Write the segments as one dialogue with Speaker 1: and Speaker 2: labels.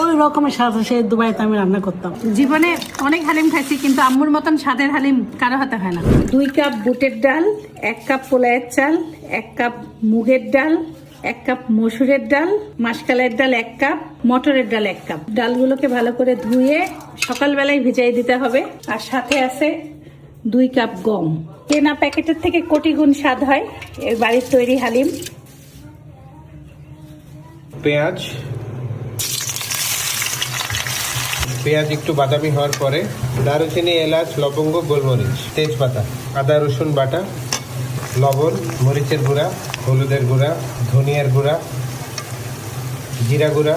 Speaker 1: ওই রকমের স্বাদ সে দুবাইতে আমি রান্না করতাম।
Speaker 2: জীবনে অনেক হালিম খাইছি, কিন্তু আম্মুর মতন স্বাদের হালিম কারো হাতে হয় না। 2 কাপ বুটের ডাল, 1 কাপ পোলায়ের চাল, 1 কাপ মুগের ডাল, 1 কাপ মসুরের ডাল, মাসকালের ডাল 1 কাপ, মটরের ডাল 1 কাপ। ডালগুলোকে ভালো করে ধুয়ে সকালবেলায় ভিজাই দিতে হবে। আর সাথে আছে 2 কাপ গম। কেনা প্যাকেটের থেকে কোটি গুণ স্বাদ হয় এর বাড়ির তৈরি হালিম।
Speaker 3: পেঁয়াজ একটু বাদামি হওয়ার পরে দারুচিনি, এলাচ, লবঙ্গ, গোলমরিচ, তেজপাতা, আদা রসুন বাটা, লবণ, মরিচের গুঁড়া, হলুদের গুঁড়া, ধনিয়ার গুঁড়া, জিরা গুঁড়া,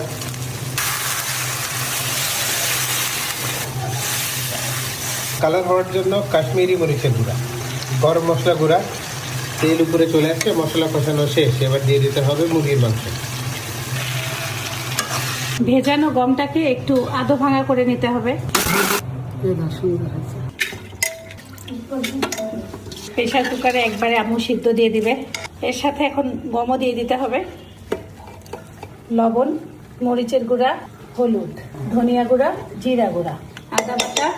Speaker 3: কালার হওয়ার জন্য কাশ্মীরি মরিচের গুঁড়া, গরম মশলা গুঁড়া। তেল উপরে চলে আসছে, মশলা কষানো শেষ। এবার দিয়ে দিতে হবে মুরগির মাংস।
Speaker 2: ভেজানো গমটাকে একটু আধো ভাঙা করে নিতে হবে। প্রেসার কুকারে একবারে আম্মু সিদ্ধ দিয়ে দিবে। এর সাথে এখন গমও দিয়ে দিতে হবে। লবণ, মরিচের গুঁড়া, হলুদ, ধনিয়া গুঁড়া, জিরা গুঁড়া, আদা বাটা,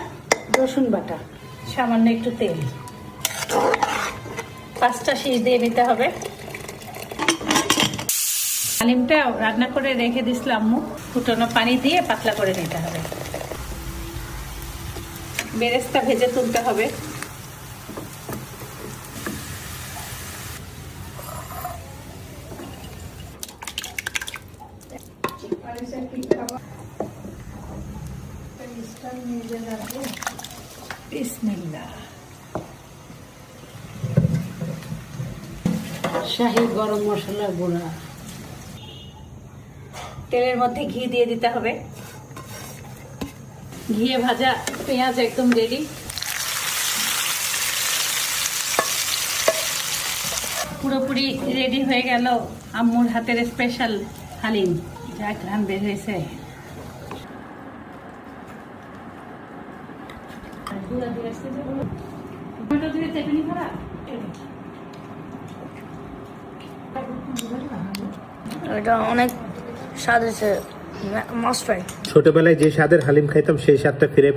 Speaker 2: রসুন বাটা, সামান্য একটু তেল। 5টা শীষ দিয়ে নিতে হবে। হালিমটা রান্না করে রেখে দিয়েছিলাম আম্মু, ফুটানো পানি দিয়ে পাতলা করে নিতে হবে। বেরেস্তা ভেজে তুলতে হবে। বিসমিল্লাহ।
Speaker 1: শাহী গরম মশলা গুঁড়া।
Speaker 2: তেলের মধ্যে ঘি দিয়ে দিতে হবে। ঘিয়ে ভাজা পেঁয়াজ একদম রেডি। পুরোপুরি রেডি হয়ে গেল আম্মুর হাতের স্পেশাল হালিম। যা ঘ্রাণ বের হয়েছে।
Speaker 4: এটা অনেক স্বাদ হয়েছে, মাস্ট ট্রাই।
Speaker 3: ছোটবেলায় যে স্বাদের হালিম খাইতাম সেই স্বাদটা ফিরে